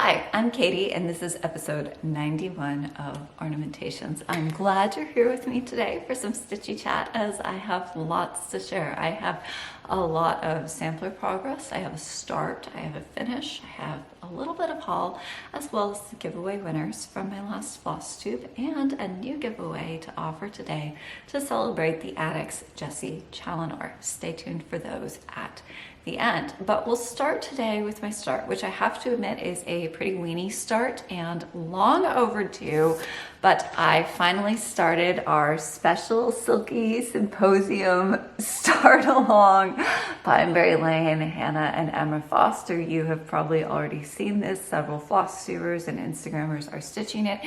Hi, I'm Katie, and this is episode 91 of Ornamentations. I'm glad you're here with me today for some stitchy chat, as I have lots to share. I have a lot of sampler progress, I have a start, I have a finish, I have a little bit of haul, as well as the giveaway winners from my last Flosstube, and a new giveaway to offer today to celebrate the Attic's Jessie Challinor. Stay tuned for those at the end. But we'll start today with my start, which I have to admit is a pretty weenie start and long overdue, but I finally started our special silky symposium start along Pineberry Lane. Hannah and Emma Foster, you have probably already seen this. Several Flosstubers and Instagrammers are stitching it.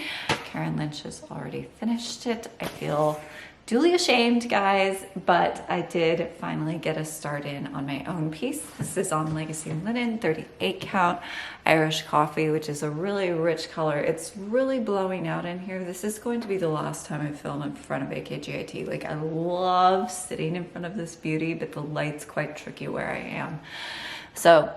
Karen Lynch has already finished it. I feel duly ashamed, guys, but I did finally get a start in on my own piece. This is on Legacy Linen, 38 count, Irish coffee, which is a really rich color. It's really blowing out in here. This is going to be the last time I film in front of AKGIT. Like, I love sitting in front of this beauty, but the light's quite tricky where I am. So,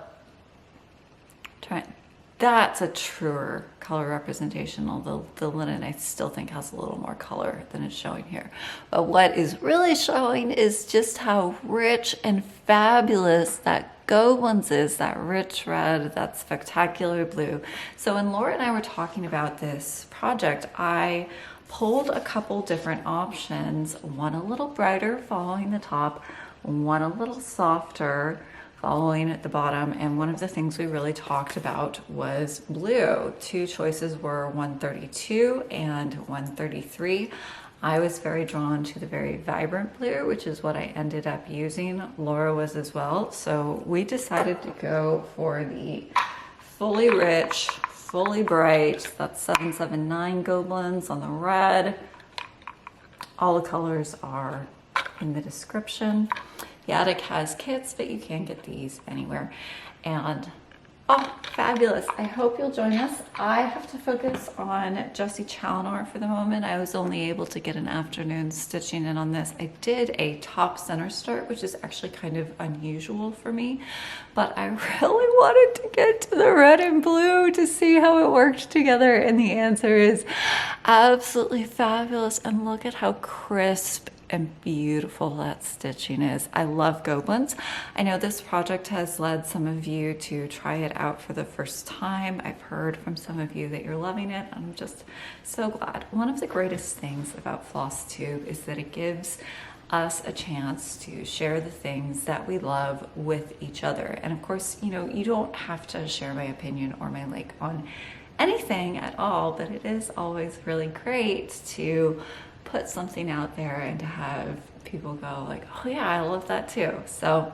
that's a truer color representation, although the linen I still think has a little more color than it's showing here. But what is really showing is just how rich and fabulous that Gobelins is, that rich red, that spectacular blue. So when Laura and I were talking about this project, I pulled a couple different options, one a little brighter following the top, one a little softer following at the bottom, and one of the things we really talked about was blue. Two choices were 132 and 133. I was very drawn to the very vibrant blue, which is what I ended up using. Laura was as well. So we decided to go for the fully rich, fully bright, that's 779 Gobelins on the red. All the colors are in the description. The Attic has kits, but you can get these anywhere. And, oh, fabulous. I hope you'll join us. I have to focus on Jessie Challenor for the moment. I was only able to get an afternoon stitching in on this. I did a top center start, which is actually kind of unusual for me, but I really wanted to get to the red and blue to see how it worked together. And the answer is absolutely fabulous. And look at how crisp and beautiful that stitching is. I love Gobelins. I know this project has led some of you to try it out for the first time. I've heard from some of you that you're loving it. I'm just so glad. One of the greatest things about Flosstube is that it gives us a chance to share the things that we love with each other. And of course, you know, you don't have to share my opinion or my like on anything at all, but it is always really great to put something out there and to have people go like, oh yeah, I love that too. So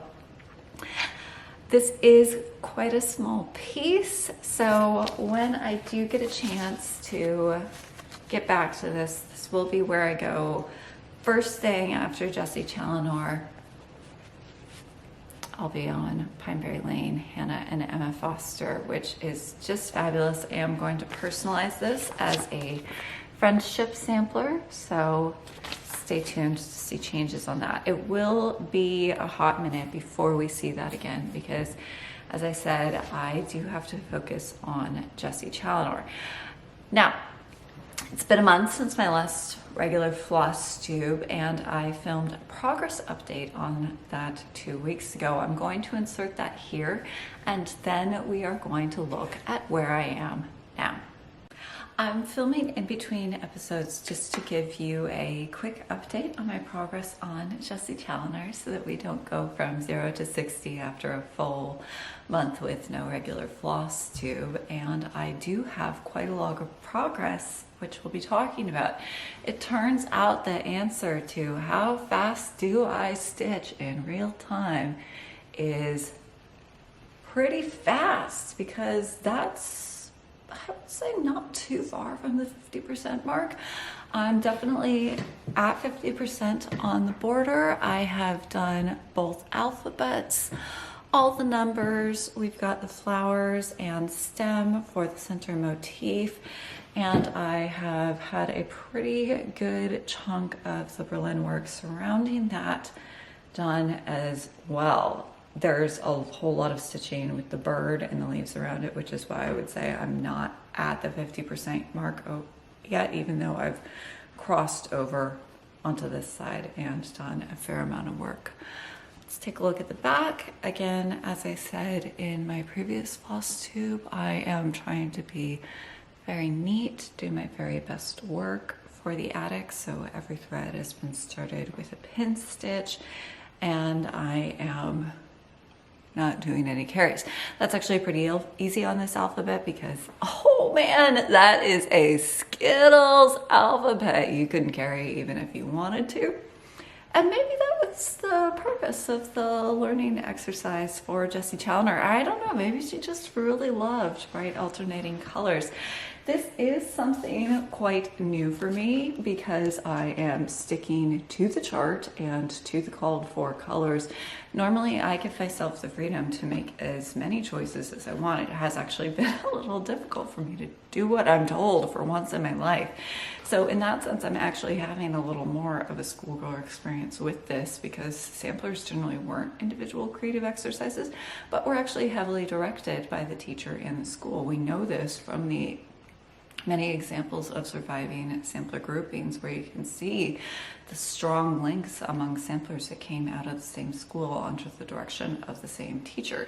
this is quite a small piece. So when I do get a chance to get back to this, this will be where I go first thing after Jessie Challenor. I'll be on Pineberry Lane, Hannah and Emma Foster, which is just fabulous. I am going to personalize this as a friendship sampler, so stay tuned to see changes on that. It will be a hot minute before we see that again, because as I said, I do have to focus on Jessie Challenor. Now, it's been a month since my last regular Flosstube, and I filmed a progress update on that 2 weeks ago. I'm going to insert that here, and then we are going to look at where I am now. I'm filming in between episodes just to give you a quick update on my progress on Jessie Challenor so that we don't go from 0 to 60 after a full month with no regular Flosstube. And I do have quite a log of progress, which we'll be talking about. It turns out the answer to how fast do I stitch in real time is pretty fast, because that's, I would say, not too far from the 50% mark. I'm definitely at 50% on the border. I have done both alphabets, all the numbers. We've got the flowers and stem for the center motif. And I have had a pretty good chunk of the Berlin work surrounding that done as well. there's a whole lot of stitching with the bird and the leaves around it, which is why I would say I'm not at the 50% mark yet, even though I've crossed over onto this side and done a fair amount of work. Let's take a look at the back. Again, as I said in my previous Flosstube, I am trying to be very neat, do my very best work for the attic. So every thread has been started with a pin stitch, and I am not doing any carries. That's actually pretty easy on this alphabet because, oh man, that is a Skittles alphabet. You couldn't carry even if you wanted to. And maybe that was the purpose of the learning exercise for Jessie Challinor. I don't know, maybe she just really loved bright alternating colors. This is something quite new for me because I am sticking to the chart and to the called for colors. Normally I give myself the freedom to make as many choices as I want. It has actually been a little difficult for me to do what I'm told for once in my life. So in that sense, I'm actually having a little more of a schoolgirl experience with this because samplers generally weren't individual creative exercises, but were actually heavily directed by the teacher in the school. We know this from the many examples of surviving sampler groupings where you can see the strong links among samplers that came out of the same school under the direction of the same teacher.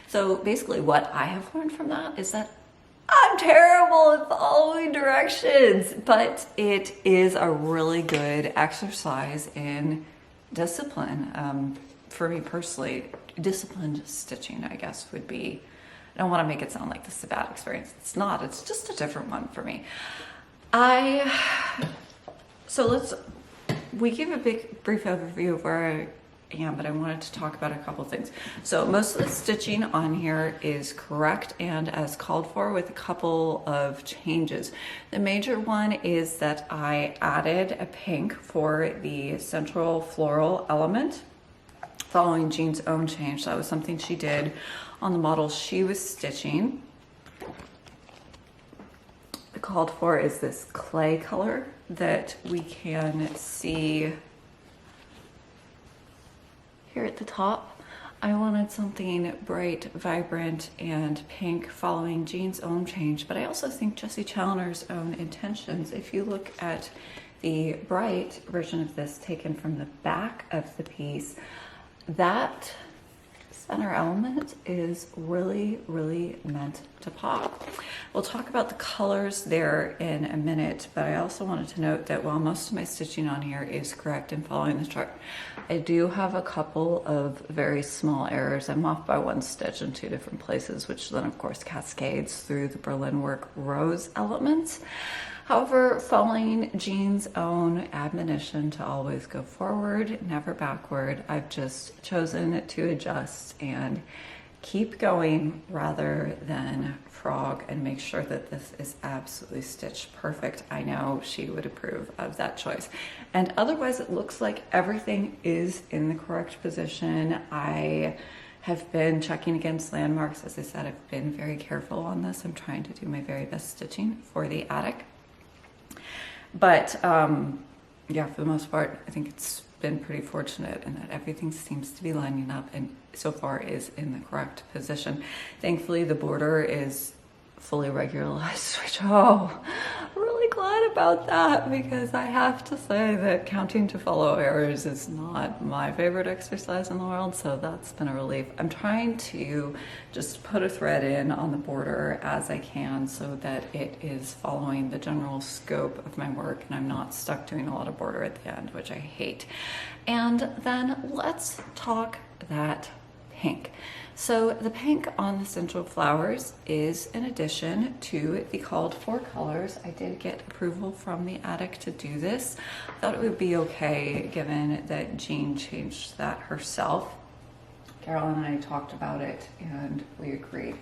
So basically what I have learned from that is that I'm terrible at following directions, but it is a really good exercise in discipline. For me personally, disciplined stitching, I guess, would be, I don't want to make it sound like this is a bad experience. It's not, it's just a different one for me. We gave a brief overview of where I am, but I wanted to talk about a couple things. So most of the stitching on here is correct and as called for with a couple of changes. The major one is that I added a pink for the central floral element following Jean's own change. That was something she did on the model she was stitching. The called for is this clay color that we can see here at the top. I wanted something bright, vibrant, and pink following Jean's own change, but I also think Jessie Challinor's own intentions. If you look at the bright version of this taken from the back of the piece, that center element is really, really meant to pop. We'll talk about the colors there in a minute, but I also wanted to note that while most of my stitching on here is correct in following the chart, I do have a couple of very small errors. I'm off by one stitch in two different places, which then of course cascades through the Berlin work rose elements. However, following Jean's own admonition to always go forward, never backward, I've just chosen to adjust and keep going rather than frog and make sure that this is absolutely stitched perfect. I know she would approve of that choice. And otherwise, it looks like everything is in the correct position. I have been checking against landmarks. As I said, I've been very careful on this. I'm trying to do my very best stitching for the attic. But yeah, for the most part, I think it's been pretty fortunate in that everything seems to be lining up and so far is in the correct position. Thankfully, the border is fully regularized, which, oh, I'm really glad about that because I have to say that counting to follow errors is not my favorite exercise in the world, so that's been a relief. I'm trying to just put a thread in on the border as I can so that it is following the general scope of my work and I'm not stuck doing a lot of border at the end, which I hate. And then let's talk that pink. So the pink on the central flowers is an addition to the called for colors. I did get approval from the attic to do this. I thought it would be okay given that Jean changed that herself. Carolyn and I talked about it and we agreed.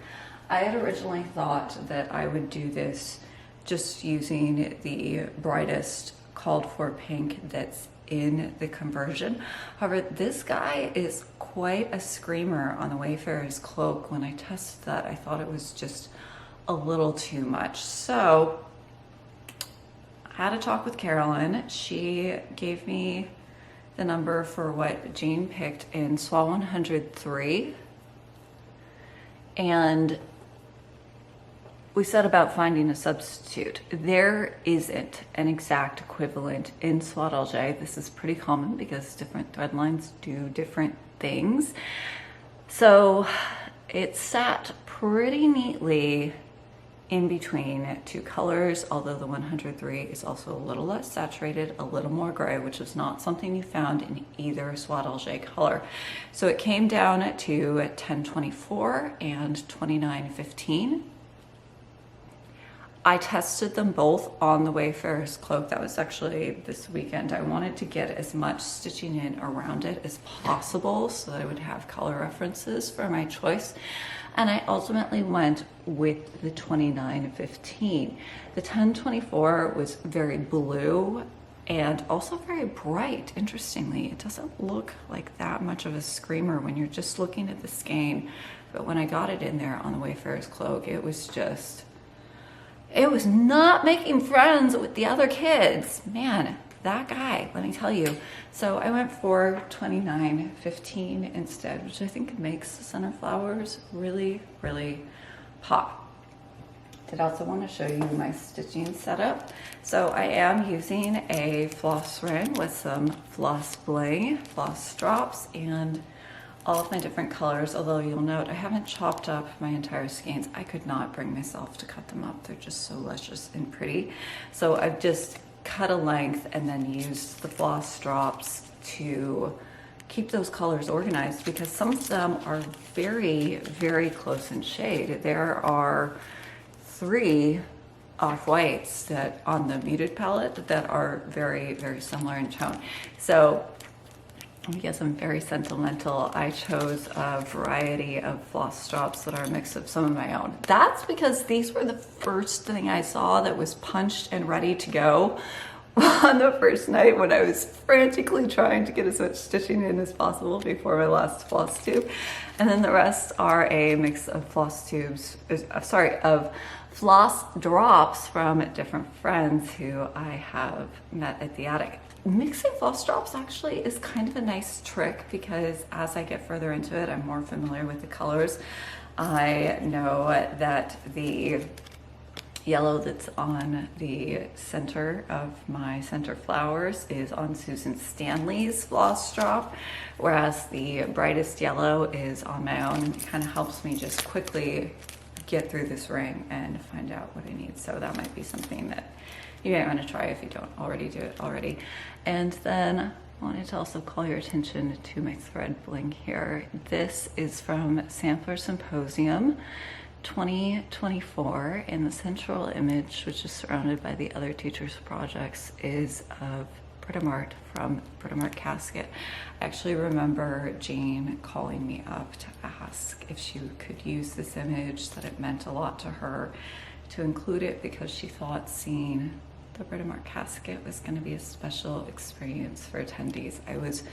I had originally thought that I would do this just using the brightest called for pink that's in the conversion. However, this guy is quite a screamer on the Wayfarer's cloak. When I tested that, I thought it was just a little too much. So I had a talk with Carolyn. She gave me the number for what Jean picked in SWA 103. And we said about finding a substitute. There isn't an exact equivalent in SWA d'Alger. This is pretty common because different thread lines do different things. So it sat pretty neatly in between two colors, although the 103 is also a little less saturated, a little more gray, which is not something you found in either SWA d'Alger color. So it came down to 1024 and 2915. I tested them both on the Wayfarer's cloak. That was actually this weekend. I wanted to get as much stitching in around it as possible so that I would have color references for my choice. And I ultimately went with the 2915. The 1024 was very blue and also very bright. Interestingly, it doesn't look like that much of a screamer when you're just looking at the skein. But when I got it in there on the Wayfarer's cloak, it was not making friends with the other kids. Man, that guy, let me tell you. So I went for 2915 instead, which I think makes the center flowers really, really pop. Did also want to show you my stitching setup. So I am using a floss ring with some floss bling, floss drops, and all of my different colors, although you'll note I haven't chopped up my entire skeins. I could not bring myself to cut them up. They're just so luscious and pretty. So I've just cut a length and then used the floss drops to keep those colors organized, because some of them are very, very close in shade. There are 3 off-whites that on the muted palette that are very, very similar in tone. So because I'm very sentimental, I chose a variety of floss drops that are a mix of some of my own. That's because these were the first thing I saw that was punched and ready to go on the first night when I was frantically trying to get as much stitching in as possible before my last floss tube. And then the rest are a mix of floss tubes, of floss drops from different friends who I have met at the attic. Mixing floss drops actually is kind of a nice trick, because as I get further into it, I'm more familiar with the colors. I know that the yellow that's on the center of my center flowers is on Susan Stanley's floss drop, whereas the brightest yellow is on my own. It kind of helps me just quickly get through this ring and find out what I need. So that might be something that you might want to try if you don't already do it already. And then I wanted to also call your attention to my thread bling here. This is from Sampler Symposium 2024, and the central image, which is surrounded by the other teachers' projects, is of Brut from Brut Casket. I actually remember Jean calling me up to ask if she could use this image, that it meant a lot to her to include it, because she thought seeing the Brut Casket was going to be a special experience for attendees. I was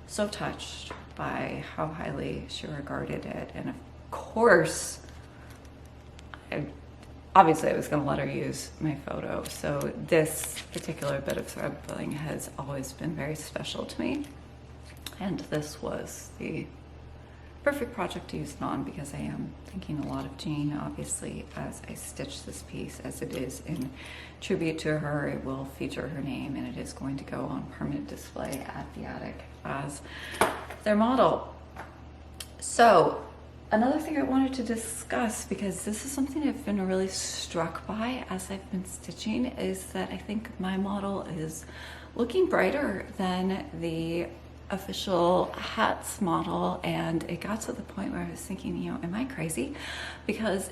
so touched by how highly she regarded it, and of course, obviously I was going to let her use my photo. So this particular bit of thread bling has always been very special to me, and this was the perfect project to use it on, because I am thinking a lot of Jean, obviously, as I stitch this piece, as it is in tribute to her. It will feature her name, and it is going to go on permanent display at the attic as their model. So another thing I wanted to discuss, because this is something I've been really struck by as I've been stitching, is that I think my model is looking brighter than the official hats model. And it got to the point where I was thinking, you know, am I crazy? Because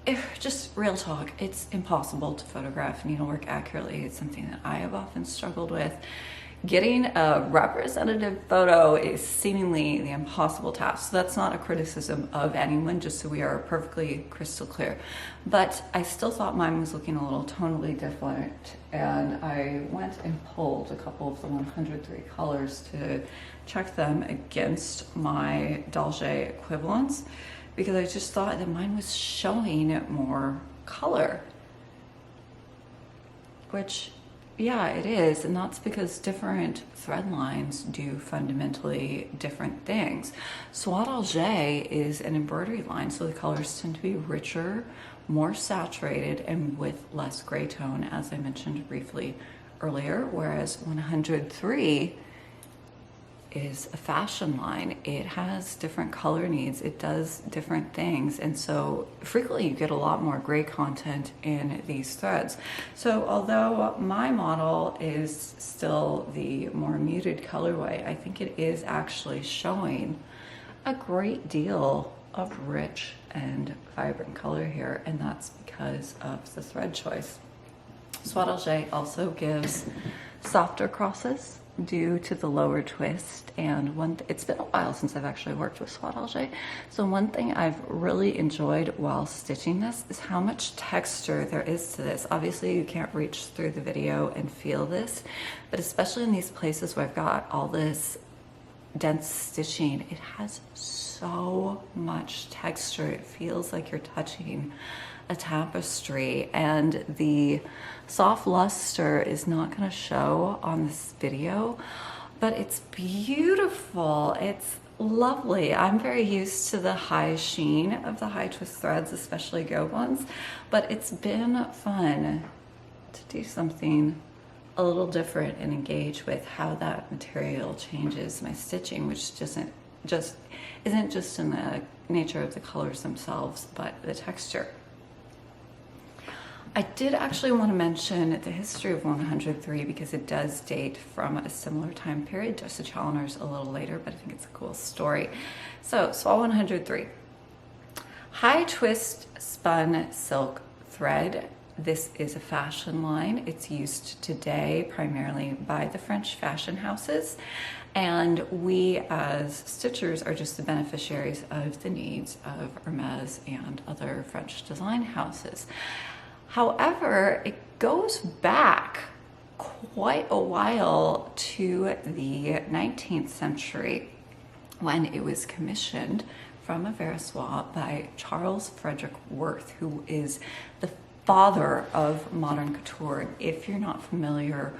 if just real talk, it's impossible to photograph needlework accurately. It's something that I have often struggled with. Getting a representative photo is seemingly the impossible task. So that's not a criticism of anyone, just so we are perfectly crystal clear. But I still thought mine was looking a little tonally different, and I went and pulled a couple of the 103 colors to check them against my d'Alger equivalents, because I just thought that mine was showing more color, which, Yeah, it is, and that's because different thread lines do fundamentally different things. Soie d'Alger is an embroidery line, so the colors tend to be richer, more saturated, and with less gray tone, as I mentioned briefly earlier, whereas 103 is a fashion line. It has different color needs, it does different things, and so frequently you get a lot more gray content in these threads. So although my model is still the more muted colorway, I think it is actually showing a great deal of rich and vibrant color here, and that's because of the thread choice. Soie d'Alger also gives softer crosses due to the lower twist, and it's been a while since I've actually worked with Soie d'Alger, so one thing I've really enjoyed while stitching this is how much texture there is to this. Obviously you can't reach through the video and feel this, but especially in these places where I've got all this dense stitching, it has so much texture. It feels like you're touching a tapestry, and the soft luster is not going to show on this video, but it's beautiful. It's lovely. I'm very used to the high sheen of the high twist threads, especially Gobelins, but it's been fun to do something a little different and engage with how that material changes my stitching, which isn't just in the nature of the colors themselves, but the texture. I did actually want to mention the history of 103 because it does date from a similar time period. Jessie Challinor's a little later, but I think it's a cool story. So, SAL 103. High twist spun silk thread. This is a fashion line. It's used today primarily by the French fashion houses, and we as stitchers are just the beneficiaries of the needs of Hermes and other French design houses. However, it goes back quite a while to the 19th century when it was commissioned from a Versoix by Charles Frederick Worth, who is the father of modern couture. If you're not familiar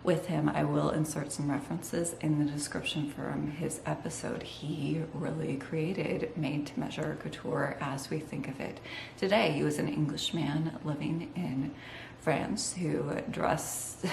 with him, I will insert some references in the description from his episode. He really created made-to-measure couture as we think of it today. He was an Englishman living in France who dressed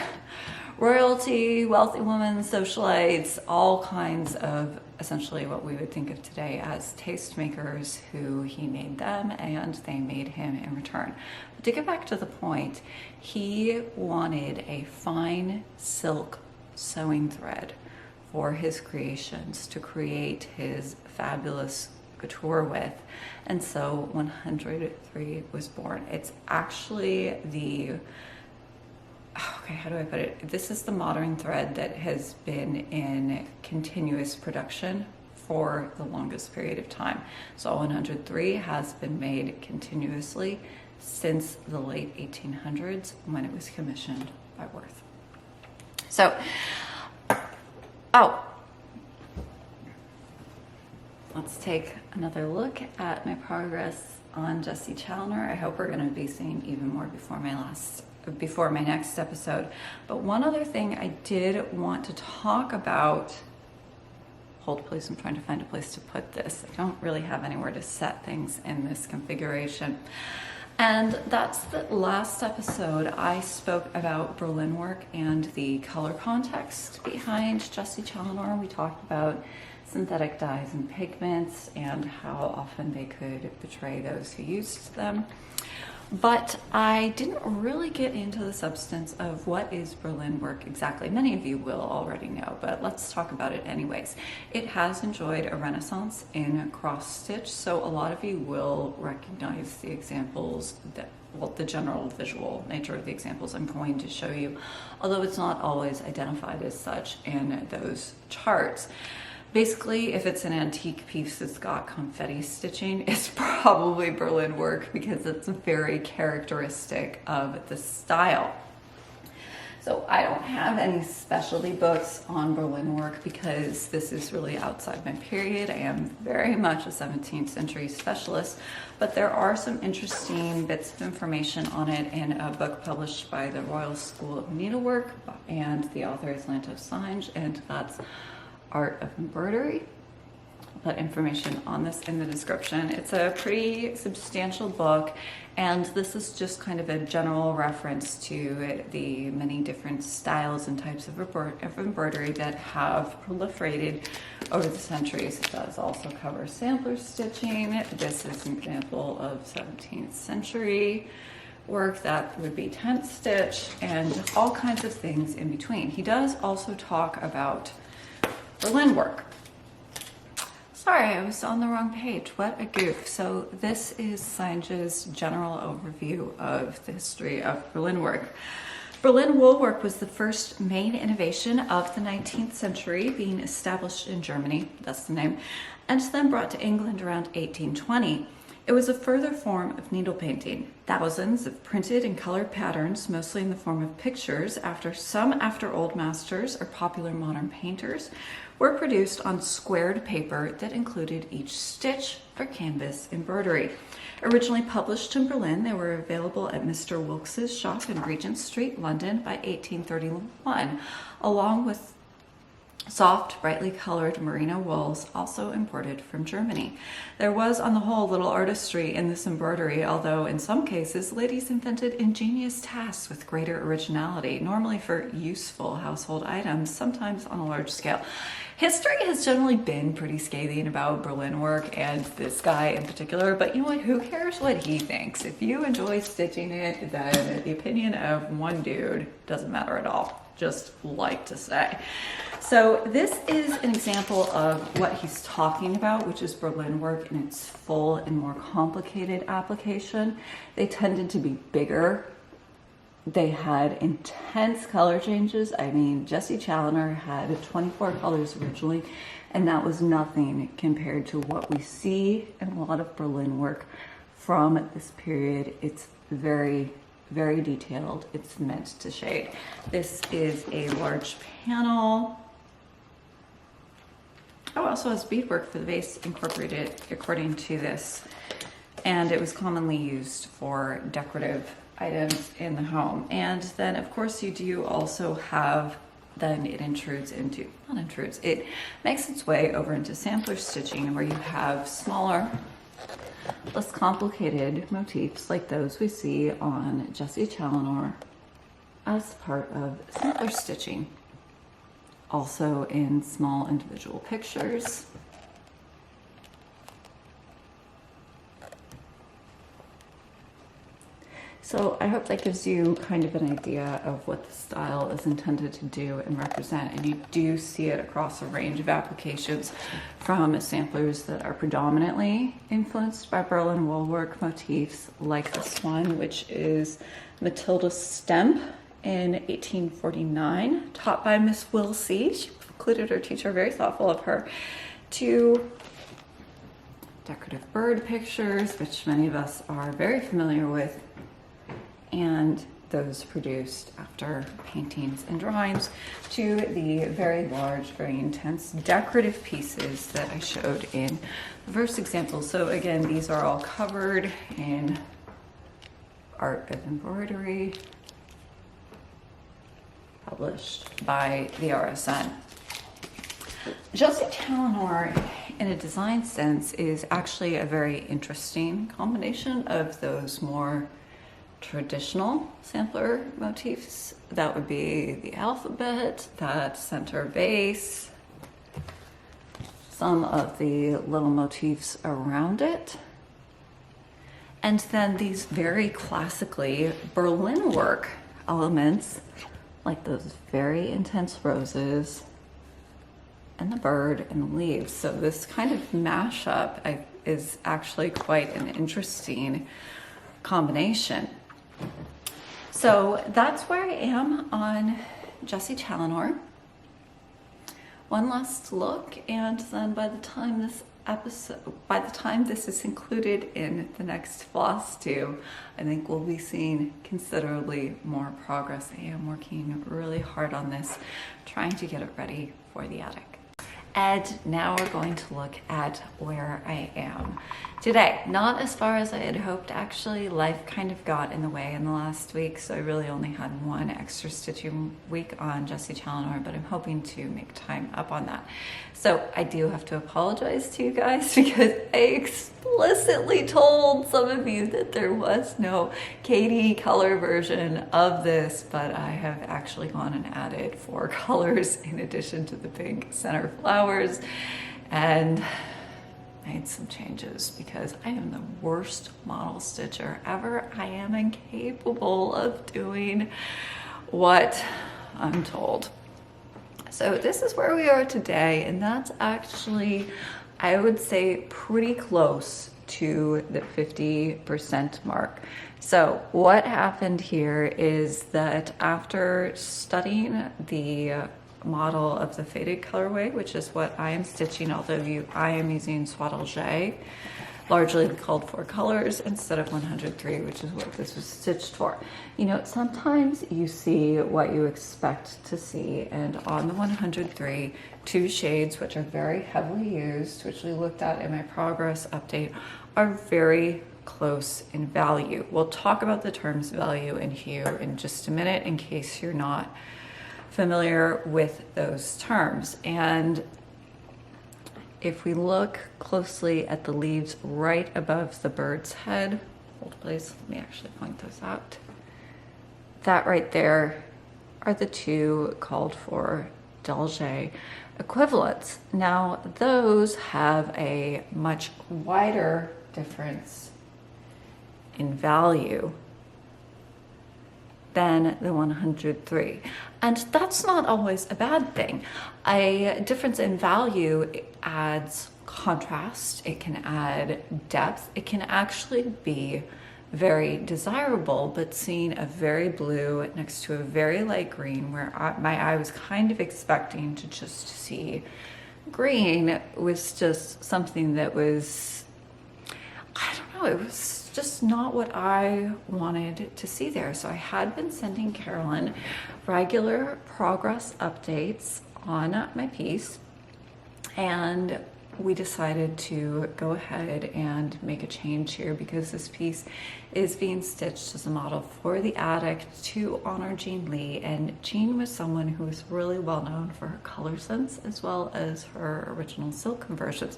royalty, wealthy women, socialites, all kinds of essentially what we would think of today as tastemakers, who he made them and they made him in return. But to get back to the point, he wanted a fine silk sewing thread for his creations to create his fabulous couture with, and so 103 was born. It's actually how do I put it? This is the modern thread that has been in continuous production for the longest period of time. So 103 has been made continuously since the late 1800s when it was commissioned by Worth. So, let's take another look at my progress on Jessie Challinor. I hope we're going to be seeing even more before my next episode. But one other thing I did want to talk about, hold please, I'm trying to find a place to put this. I don't really have anywhere to set things in this configuration. And that's the last episode I spoke about Berlin work and the color context behind Jessie Challinor. We talked about synthetic dyes and pigments and how often they could betray those who used them. But I didn't really get into the substance of what is Berlin work exactly. Many of you will already know, but let's talk about it anyways. It has enjoyed a renaissance in cross stitch, so a lot of you will recognize the examples the general visual nature of the examples I'm going to show you, although it's not always identified as such in those charts. Basically, if it's an antique piece that's got confetti stitching, it's probably Berlin work because it's very characteristic of the style. So So I don't have any specialty books on Berlin work because this is really outside my period. I am very much a 17th century specialist, but there are some interesting bits of information on it in a book published by the Royal School of Needlework, and the author is Lanto, Synge, and that's Art of Embroidery. I'll put information on this in the description. It's a pretty substantial book, and this is just kind of a general reference to the many different styles and types of embroidery that have proliferated over the centuries. It does also cover sampler stitching. This is an example of 17th century work that would be tent stitch, and all kinds of things in between. He does also talk about Berlin work. Sorry, I was on the wrong page. What a goof. So this is Synge's general overview of the history of Berlin work. Berlin woolwork was the first main innovation of the 19th century, being established in Germany, that's the name, and then brought to England around 1820. It was a further form of needle painting. Thousands of printed and colored patterns, mostly in the form of pictures, after old masters or popular modern painters, were produced on squared paper that included each stitch or canvas embroidery. Originally published in Berlin, they were available at Mr. Wilkes's shop in Regent Street, London by 1831, along with soft, brightly colored merino wools, also imported from Germany. There was, on the whole, little artistry in this embroidery, although in some cases, ladies invented ingenious tasks with greater originality, normally for useful household items, sometimes on a large scale. History has generally been pretty scathing about Berlin work, and this guy in particular, but you know what, who cares what he thinks? If you enjoy stitching it, then the opinion of one dude doesn't matter at all, just like to say. So this is an example of what he's talking about, which is Berlin work in its full and more complicated application. They tended to be bigger. They had intense color changes. I mean, Jessie Challinor had 24 colors originally, and that was nothing compared to what we see in a lot of Berlin work from this period. It's very, very detailed. It's meant to shade. This is a large panel. Oh, also has beadwork for the base incorporated according to this, and it was commonly used for decorative items in the home. And then of course you do also have, then it it makes its way over into sampler stitching, where you have smaller, less complicated motifs like those we see on Jessie Challenor as part of sampler stitching. Also in small individual pictures. So I hope that gives you kind of an idea of what the style is intended to do and represent. And you do see it across a range of applications, from samplers that are predominantly influenced by Berlin woolwork motifs, like this one, which is Matilda Stemp in 1849, taught by Miss Wilsey. She included her teacher, very thoughtful of her, to decorative bird pictures, which many of us are very familiar with, and those produced after paintings and drawings, to the very large, very intense decorative pieces that I showed in the first example. So again, these are all covered in Art of Embroidery, published by the RSN. Jessie Challenor, in a design sense, is actually a very interesting combination of those more traditional sampler motifs. That would be the alphabet, that center base, some of the little motifs around it, and then these very classically Berlin work elements, like those very intense roses and the bird and the leaves. So this kind of mashup is actually quite an interesting combination. So that's where I am on Jessie Challenor. One last look, and then by the time this episode, by the time this is included in the next Flosstube, I think we'll be seeing considerably more progress. I am working really hard on this, trying to get it ready for the attic. And now we're going to look at where I am today. Not as far as I had hoped. Actually, life kind of got in the way in the last week, so I really only had one extra stitching week on Jessie Challinor, but I'm hoping to make time up on that. So I do have to apologize to you guys because I explicitly told some of you that there was no Katie color version of this, but I have actually gone and added 4 colors in addition to the pink center flowers and made some changes because I am the worst model stitcher ever. I am incapable of doing what I'm told. So this is where we are today, and that's actually, I would say, pretty close to the 50% mark. So what happened here is that after studying the model of the faded colorway, which is what I am stitching, although I am using Swaddle largely the called for colors instead of 103, which is what this was stitched for. You know, sometimes you see what you expect to see, and on the 103, 2 shades, which are very heavily used, which we looked at in my progress update, are very close in value. We'll talk about the terms value and hue in just a minute in case you're not familiar with those terms. And if we look closely at the leaves right above the bird's head, hold please, let me actually point those out. That right there are the 2 called for Dalgé equivalents. Now those have a much wider difference in value than the 103. And that's not always a bad thing. A difference in value adds contrast, it can add depth, it can actually be very desirable, but seeing a very blue next to a very light green where my eye was kind of expecting to just see green was just something that was, I don't know, it was just not what I wanted to see there. So I had been sending Carolyn regular progress updates on my piece, and we decided to go ahead and make a change here because this piece is being stitched as a model for the attic to honor Jean Lee, and Jean was someone who was really well known for her color sense as well as her original silk conversions,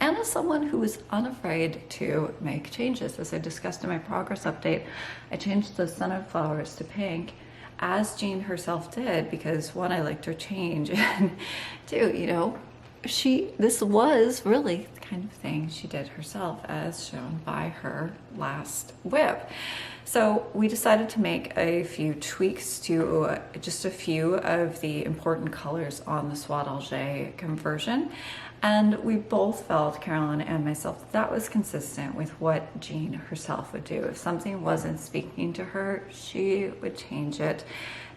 and as someone who was unafraid to make changes. As I discussed in my progress update, I changed the center flowers to pink, as Jean herself did, because 1, I liked her change, and 2, you know, this was really the kind of thing she did herself, as shown by her last whip. So we decided to make a few tweaks to just a few of the important colors on the Swaddle conversion, and we both felt, Carolyn and myself, that was consistent with what Jean herself would do. If something wasn't speaking to her, she would change it,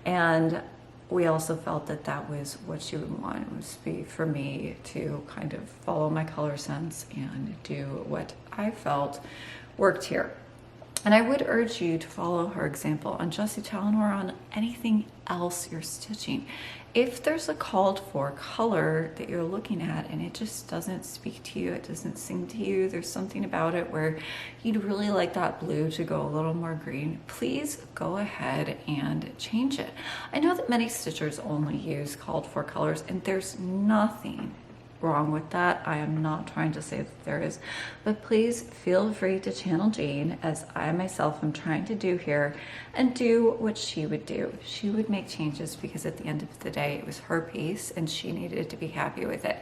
and we also felt that that was what she would want, was be for me to kind of follow my color sense and do what I felt worked here. And I would urge you to follow her example on Jessie Challenor, on anything else you're stitching. If there's a called for color that you're looking at and it just doesn't speak to you, it doesn't sing to you, there's something about it where you'd really like that blue to go a little more green, please go ahead and change it. I know that many stitchers only use called for colors, and there's nothing wrong with that. I am not trying to say that there is, but please feel free to channel Jean, as I myself am trying to do here, and do what she would do. She would make changes because at the end of the day it was her piece and she needed to be happy with it.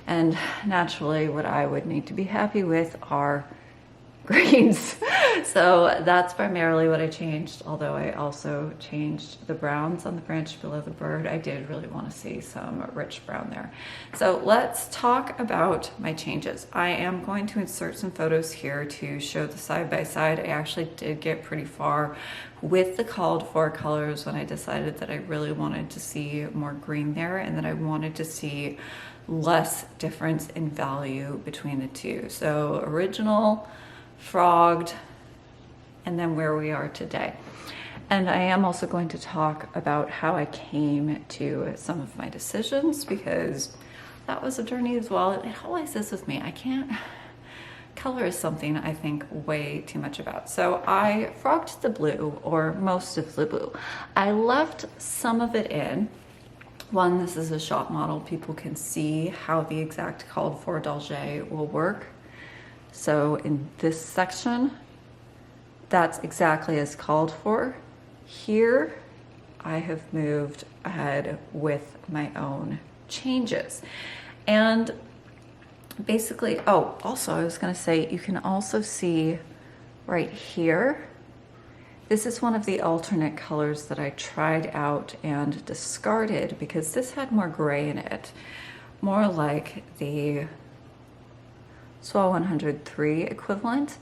And naturally what I would need to be happy with are greens. So that's primarily what I changed, although I also changed the browns on the branch below the bird. I did really want to see some rich brown there. So let's talk about my changes. I am going to insert some photos here to show the side by side. I actually did get pretty far with the called for colors when I decided that I really wanted to see more green there and that I wanted to see less difference in value between the two. So original, frogged, and then where we are today. And I am also going to talk about how I came to some of my decisions, because that was a journey as well. It always is with me. I can't, color is something I think way too much about. So I frogged the blue, or most of the blue. I left some of it in. One, this is a shop model. People can see how the exact called for delge will work. So in this section, that's exactly as called for. Here, I have moved ahead with my own changes. And basically, oh, also I was gonna say, you can also see right here, this is one of the alternate colors that I tried out and discarded because this had more gray in it, more like the SWA 103 equivalent,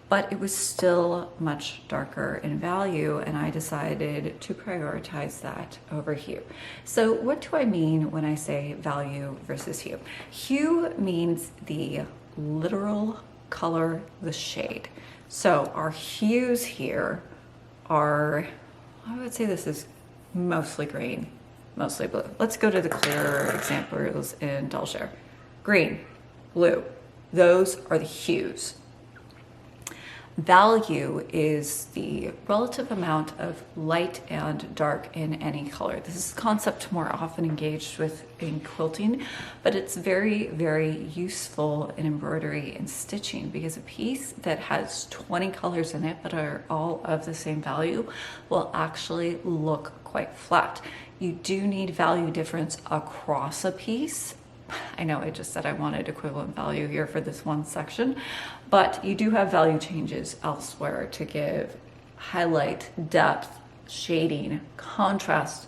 but it was still much darker in value, and I decided to prioritize that over hue. So what do I mean when I say value versus hue? Hue means the literal color, the shade. So our hues here are, I would say this is mostly green, mostly blue. Let's go to the clearer examples in Delge. Green, blue. Those are the hues. Value is the relative amount of light and dark in any color. This is a concept more often engaged with in quilting, but it's very, very useful in embroidery and stitching, because a piece that has 20 colors in it but are all of the same value will actually look quite flat. You do need value difference across a piece. I know I just said I wanted equivalent value here for this one section, but you do have value changes elsewhere to give highlight, depth, shading, contrast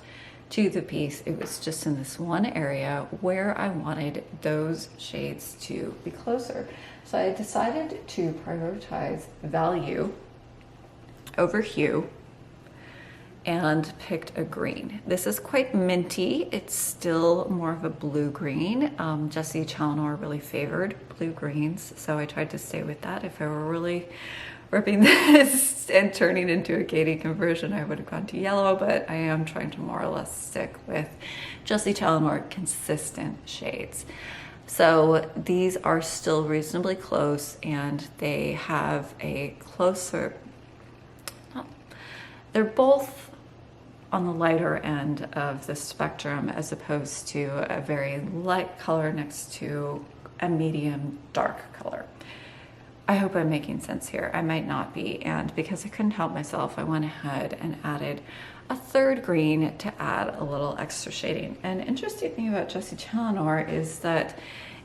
to the piece. It was just in this one area where I wanted those shades to be closer. So I decided to prioritize value over hue and picked a green. This is quite minty. It's still more of a blue green. Jessie Challenor really favored blue greens, so I tried to stay with that. If I were really ripping this and turning into a Katie conversion, I would have gone to yellow, but I am trying to more or less stick with Jessie Challenor consistent shades. So these are still reasonably close, and they have a closer, they're both on the lighter end of the spectrum as opposed to a very light color next to a medium dark color. I hope I'm making sense here. I might not be, and because I couldn't help myself, I went ahead and added a third green to add a little extra shading. An interesting thing about Jessie Challenor is that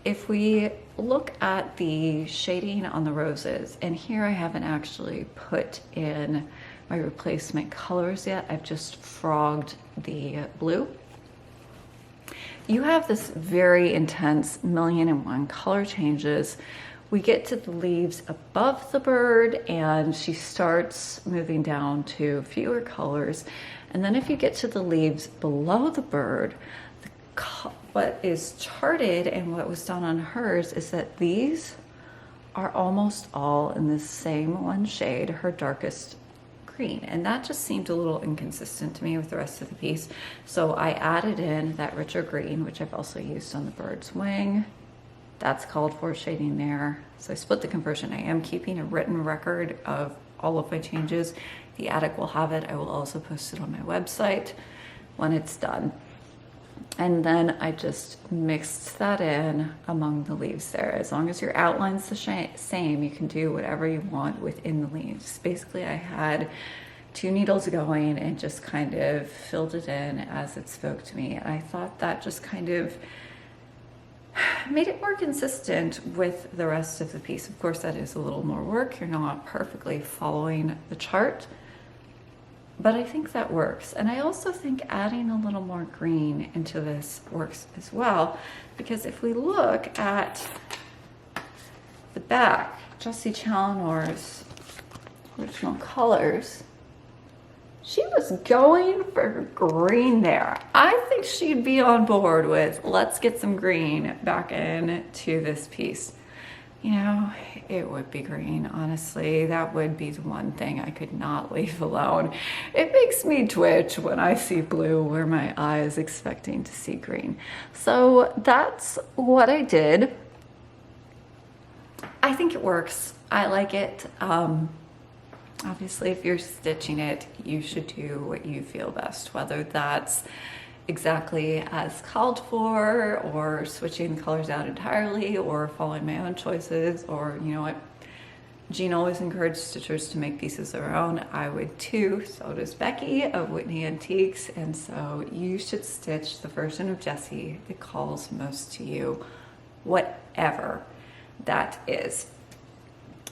if we look at the shading on the roses, and here I haven't actually put in my replacement colors yet, I've just frogged the blue. You have this very intense 1,000,001 color changes. We get to the leaves above the bird and she starts moving down to fewer colors. And then if you get to the leaves below the bird, what is charted and what was done on hers is that these are almost all in the same one shade, her darkest green, and that just seemed a little inconsistent to me with the rest of the piece. So I added in that richer green, which I've also used on the bird's wing. That's called for shading there. So I split the conversion. I am keeping a written record of all of my changes. The Attic will have it. I will also post it on my website when it's done. And then I just mixed that in among the leaves there. As long as your outline's the same, you can do whatever you want within the leaves. Basically, I had 2 needles going and just kind of filled it in as it spoke to me. And I thought that just kind of made it more consistent with the rest of the piece. Of course, that is a little more work. You're not perfectly following the chart, but I think that works. And I also think adding a little more green into this works as well, because if we look at the back, Jessie Challinor's original colors, she was going for green there. I think she'd be on board with, let's get some green back into this piece. You know, it would be green, honestly. That would be the one thing I could not leave alone. It makes me twitch when I see blue where my eye is expecting to see green. So that's what I did. I think it works. I like it. Obviously, if you're stitching it, you should do what you feel best, whether that's exactly as called for, or switching the colors out entirely, or following my own choices, or you know what? Jean always encouraged stitchers to make pieces of their own. I would too, so does Becky of Whitney Antiques, and so you should stitch the version of Jessie that calls most to you, whatever that is.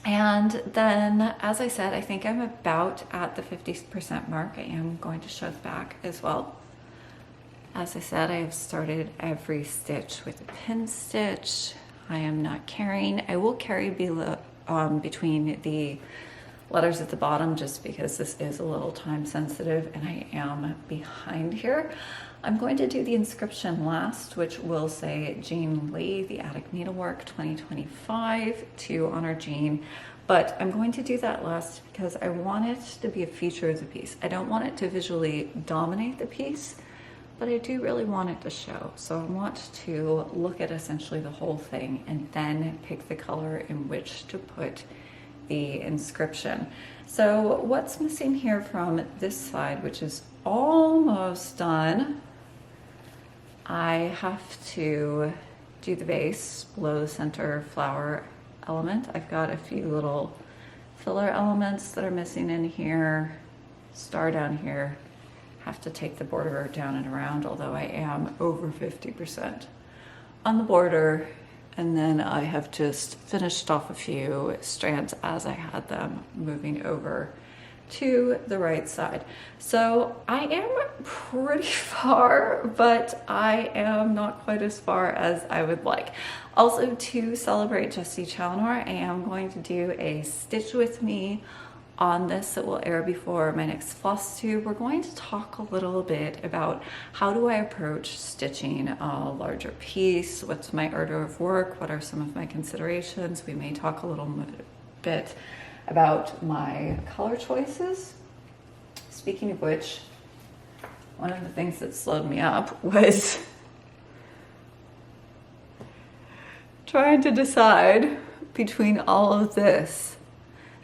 And then, as I said, I think I'm about at the 50% mark. I am going to show the back as well. As I said, I have started every stitch with a pin stitch. I am not carrying. I will carry below, between the letters at the bottom, just because this is a little time sensitive and I am behind here. I'm going to do the inscription last, which will say Jean Lee, the Attic Needlework 2025, to honor Jean. But I'm going to do that last because I want it to be a feature of the piece. I don't want it to visually dominate the piece, but I do really want it to show. So I want to look at essentially the whole thing and then pick the color in which to put the inscription. So what's missing here from this side, which is almost done, I have to do the base below the center flower element. I've got a few little filler elements that are missing in here, star down here. Have to take the border down and around, although I am over 50% on the border. And then I have just finished off a few strands as I had them, moving over to the right side. So I am pretty far, but I am not quite as far as I would like. Also, to celebrate Jessie Challenor, I am going to do a stitch with me on this that will air before my next Flosstube. We're going to talk a little bit about how do I approach stitching a larger piece, what's my order of work, what are some of my considerations. We may talk a little bit about my color choices. Speaking of which, one of the things that slowed me up was trying to decide between all of this.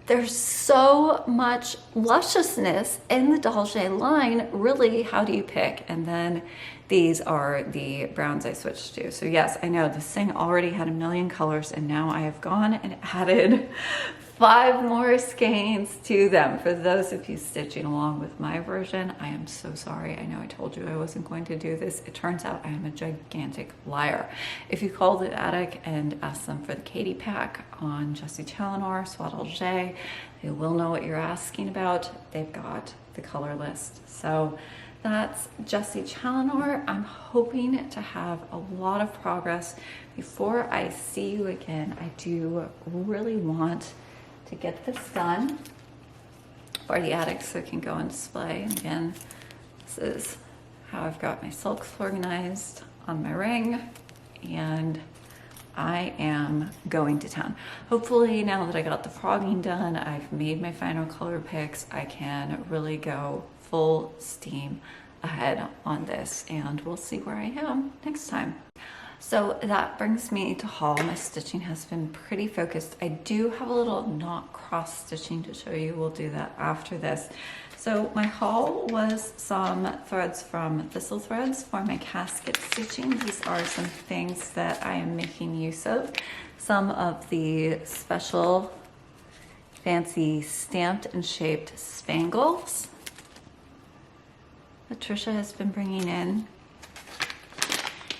There's so much lusciousness in the Dalgé line. Really, how do you pick? And then these are the browns I switched to. So yes, I know this thing already had a million colors, and now I have gone and added 5 more skeins to them. For those of you stitching along with my version, I am so sorry. I know I told you I wasn't going to do this. It turns out I am a gigantic liar. If you call the Attic and ask them for the Katie pack on Jessie Challenor, Soit Dalgé, they will know what you're asking about. They've got the color list. So that's Jessie Challenor. I'm hoping to have a lot of progress before I see you again. I do really want to get this done for the attic so it can go on display. And again, this is how I've got my silks organized on my ring, and I am going to town. Hopefully, now that I got the frogging done, I've made my final color picks, I can really go full steam ahead on this, and we'll see where I am next time. So that brings me to haul. My stitching has been pretty focused. I do have a little knot cross stitching to show you. We'll do that after this. So my haul was some threads from Thistle Threads for my casket stitching. These are some things that I am making use of. Some of the special fancy stamped and shaped spangles that Trisha has been bringing in,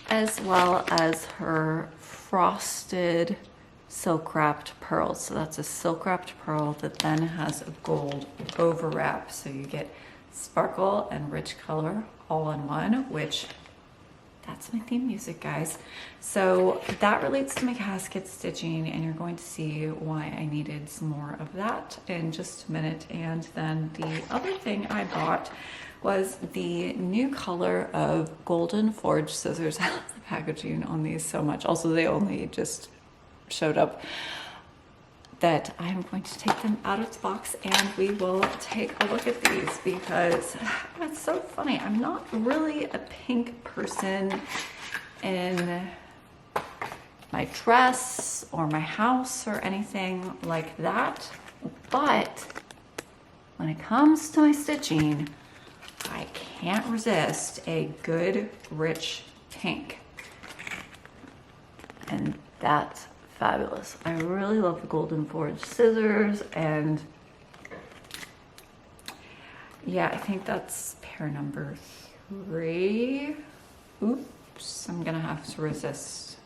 as well as her frosted silk wrapped pearls. So that's a silk wrapped pearl that then has a gold overwrap. So you get sparkle and rich color all in one, which that's my theme music, guys. So that relates to my casket stitching, and you're going to see why I needed some more of that in just a minute. And then the other thing I bought was the new color of golden forged scissors. I love the packaging on these so much. Also, they only just showed up. That I'm going to take them out of the box and we will take a look at these, because it's so funny. I'm not really a pink person in my dress or my house or anything like that. But when it comes to my stitching, I can't resist a good, rich pink. And that's fabulous. I really love the golden forged scissors, and yeah, I think that's pair number 3. Oops, I'm gonna have to resist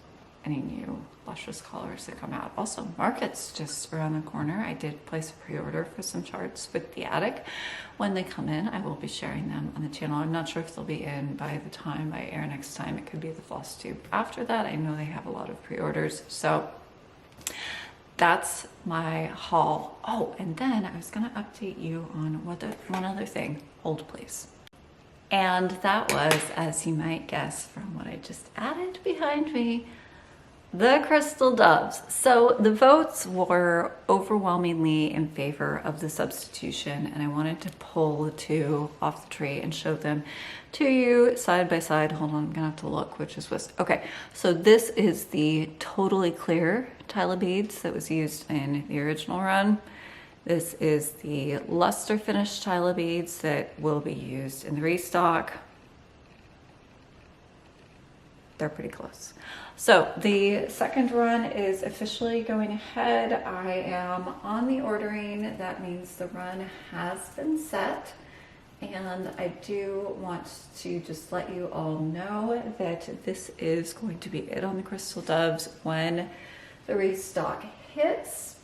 any new luscious colors that come out. Also, Market's just around the corner. I did place a pre-order for some charts with the Attic. When they come in, I will be sharing them on the channel. I'm not sure if they'll be in by the time I air next time. It could be the Flosstube after that. I know they have a lot of pre-orders, so that's my haul. Oh, and then I was gonna update you on one other thing. Hold please. And that was, as you might guess from what I just added behind me, the crystal doves. So the votes were overwhelmingly in favor of the substitution, and I wanted to pull the two off the tree and show them to you side by side. Hold on, I'm gonna have to look which is which. Okay, so this is the totally clear tile beads that was used in the original run. This is the luster finished tile beads that will be used in the restock. They're pretty close. So the second run is officially going ahead. I am on the ordering. That means the run has been set. And I do want to just let you all know that this is going to be it on the crystal doves when the restock hits.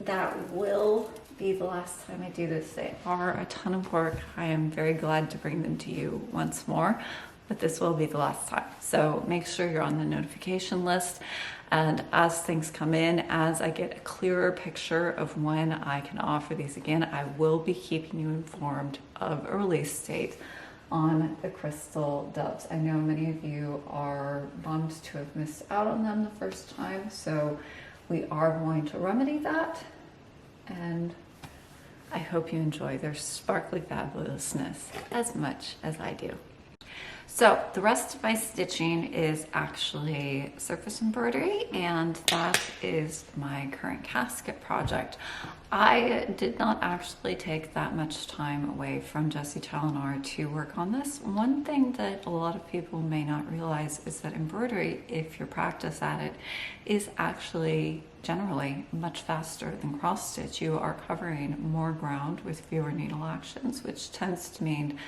That will be the last time I do this. They are a ton of work. I am very glad to bring them to you once more, but this will be the last time. So make sure you're on the notification list. And as things come in, as I get a clearer picture of when I can offer these again, I will be keeping you informed of a release date on the crystal doves. I know many of you are bummed to have missed out on them the first time, so we are going to remedy that. And I hope you enjoy their sparkly fabulousness as much as I do. So the rest of my stitching is actually surface embroidery, and that is my current casket project. I did not actually take that much time away from Jessie Challinor to work on this. One thing that a lot of people may not realize is that embroidery, if you're practiced at it, is actually generally much faster than cross stitch. You are covering more ground with fewer needle actions, which tends to mean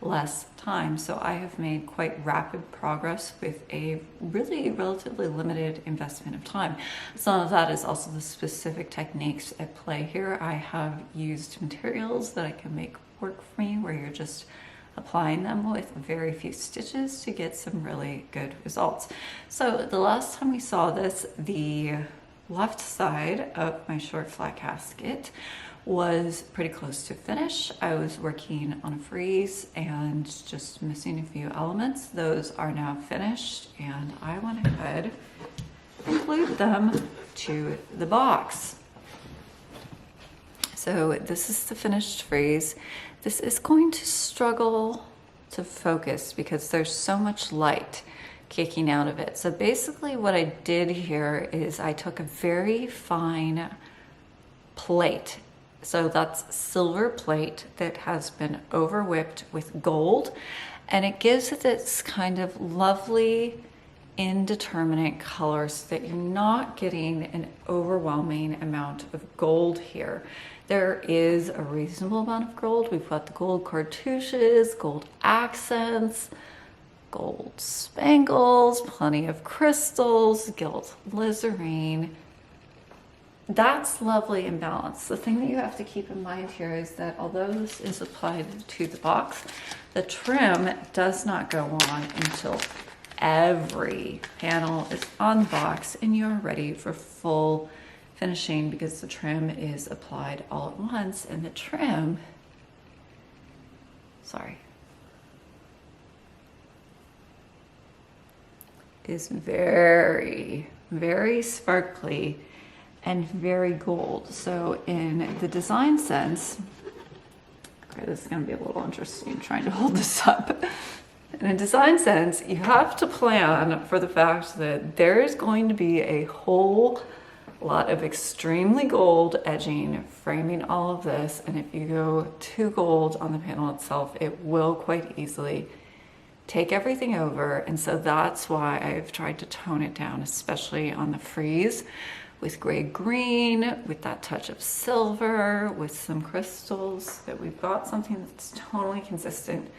less time. So I have made quite rapid progress with a really relatively limited investment of time. Some of that is also the specific techniques at play here. I have used materials that I can make work for me, where you're just applying them with very few stitches to get some really good results. So the last time we saw this, the left side of my short flat casket was pretty close to finish. I was working on a frieze and just missing a few elements. Those are now finished, and I went ahead and glued them to the box. So this is the finished frieze. This is going to struggle to focus because there's so much light kicking out of it. So basically what I did here is I took a very fine plate. So that's silver plate that has been over whipped with gold, and it gives it this kind of lovely indeterminate color so that you're not getting an overwhelming amount of gold here. There is a reasonable amount of gold. We've got the gold cartouches, gold accents, gold spangles, plenty of crystals, gilt glycerine. That's lovely and balanced. The thing that you have to keep in mind here is that although this is applied to the box, the trim does not go on until every panel is on the box and you're ready for full finishing, because the trim is applied all at once, and the trim, is very, very sparkly and very gold. So in the design sense, okay, this is going to be a little interesting trying to hold this up. In a design sense, you have to plan for the fact that there is going to be a whole lot of extremely gold edging framing all of this, and if you go too gold on the panel itself, it will quite easily take everything over. And so that's why I've tried to tone it down, especially on the frieze, with gray green, with that touch of silver, with some crystals, that we've got something that's totally consistent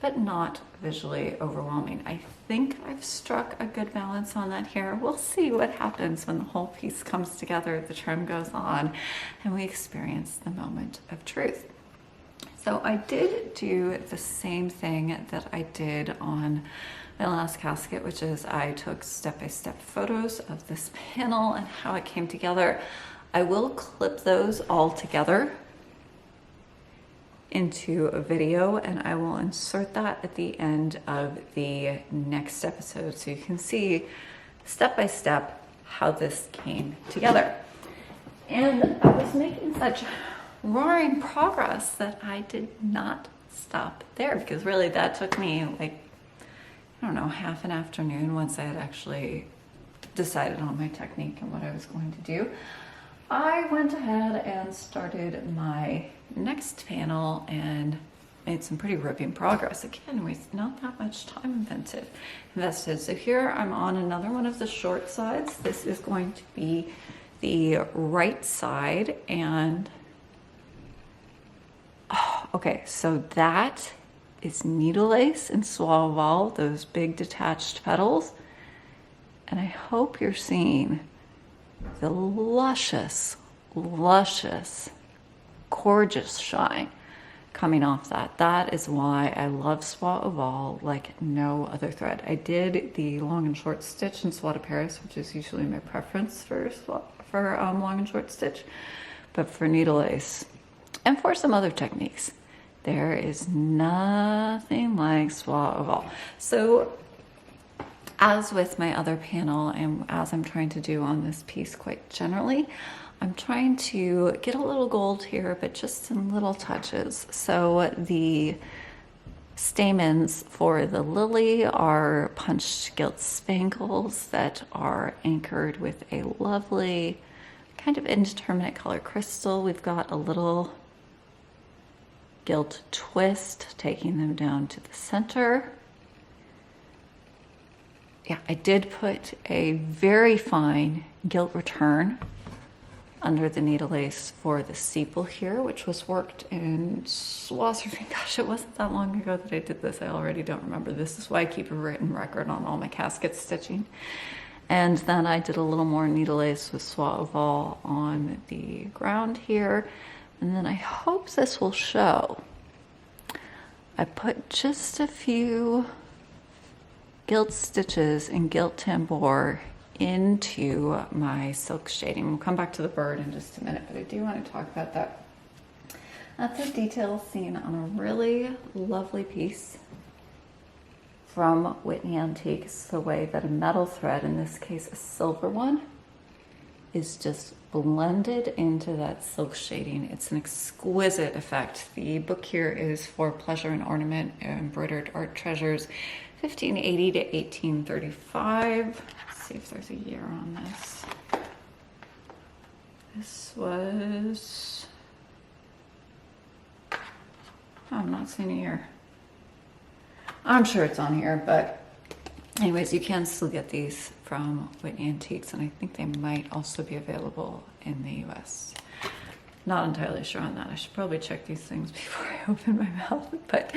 but not visually overwhelming. I think I've struck a good balance on that here. We'll see what happens when the whole piece comes together, the trim goes on, and we experience the moment of truth. So I did do the same thing that I did on my last casket, which is I took step-by-step photos of this panel and how it came together. I will clip those all together into a video, and I will insert that at the end of the next episode so you can see step by step how this came together. And I was making such roaring progress that I did not stop there, because really that took me like, I don't know, half an afternoon once I had actually decided on my technique and what I was going to do. I went ahead and started my next panel and made some pretty ripping progress, again with not that much time invested. So here I'm on another one of the short sides. This is going to be the right side, and okay, so that is needle lace and soie oval, those big detached petals, and I hope you're seeing the luscious, gorgeous shine coming off that. That is why I love soie oval like no other thread. I did the long and short stitch in soie de Paris, which is usually my preference for long and short stitch, but for needle lace and for some other techniques, there is nothing like soie oval. So as with my other panel, and as I'm trying to do on this piece quite generally, I'm trying to get a little gold here, but just in little touches. So the stamens for the lily are punched gilt spangles that are anchored with a lovely kind of indeterminate color crystal. We've got a little gilt twist taking them down to the center. Yeah, I did put a very fine gilt return under the needle lace for the steeple here, which was worked in Surfine. Gosh, it wasn't that long ago that I did this. I already don't remember. This is why I keep a written record on all my casket stitching. And then I did a little more needle lace with soie oval on the ground here. And then I hope this will show. I put just a few gilt stitches and gilt tambour into my silk shading. We'll come back to the bird in just a minute, but I do want to talk about that. That's a detail seen on a really lovely piece from Whitney Antiques, the way that a metal thread, in this case a silver one, is just blended into that silk shading. It's an exquisite effect. The book here is For Pleasure and Ornament, Embroidered Art Treasures, 1580 to 1835. Let's see if there's a year on this. This was, oh, I'm not seeing a year. I'm sure it's on here, but anyways, you can still get these from Whitney Antiques, and I think they might also be available in the US. Not entirely sure on that. I should probably check these things before I open my mouth, but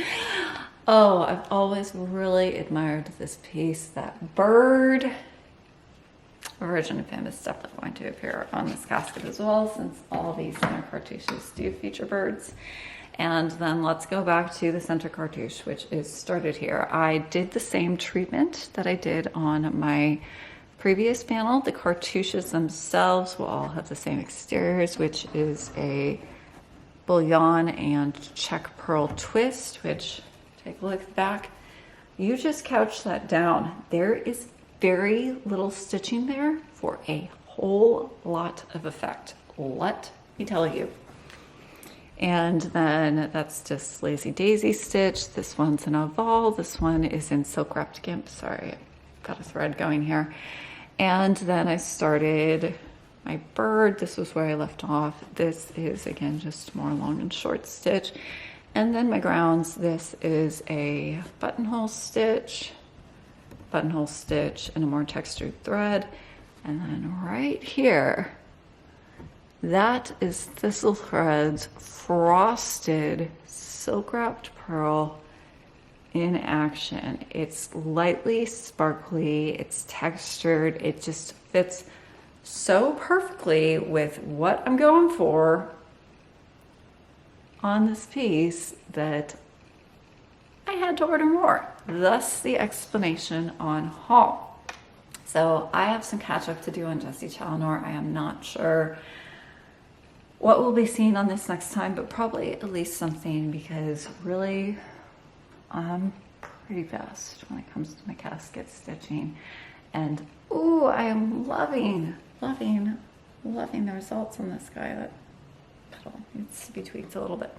Oh, I've always really admired this piece. That bird. Origin of him is definitely going to appear on this casket as well, since all these center cartouches do feature birds. And then let's go back to the center cartouche, which is started here. I did the same treatment that I did on my previous panel. The cartouches themselves will all have the same exteriors, which is a bullion and check pearl twist, which, take a look back, you just couch that down. There is very little stitching there for a whole lot of effect, let me tell you. And then that's just lazy daisy stitch. This one's an oval. This one is in silk wrapped gimp. Sorry, I've got a thread going here. And then I started my bird. This was where I left off. This is again just more long and short stitch. And then my grounds, this is a buttonhole stitch, and a more textured thread. And then right here, that is Thistle Threads frosted silk wrapped pearl in action. It's lightly sparkly, it's textured, it just fits so perfectly with what I'm going for on this piece that I had to order more. Thus the explanation on haul. So I have some catch up to do on Jessie Challinor. I am not sure what we'll be seeing on this next time, but probably at least something, because really I'm pretty fast when it comes to my casket stitching. And ooh, I am loving the results on this guy. That petal needs to be tweaked a little bit.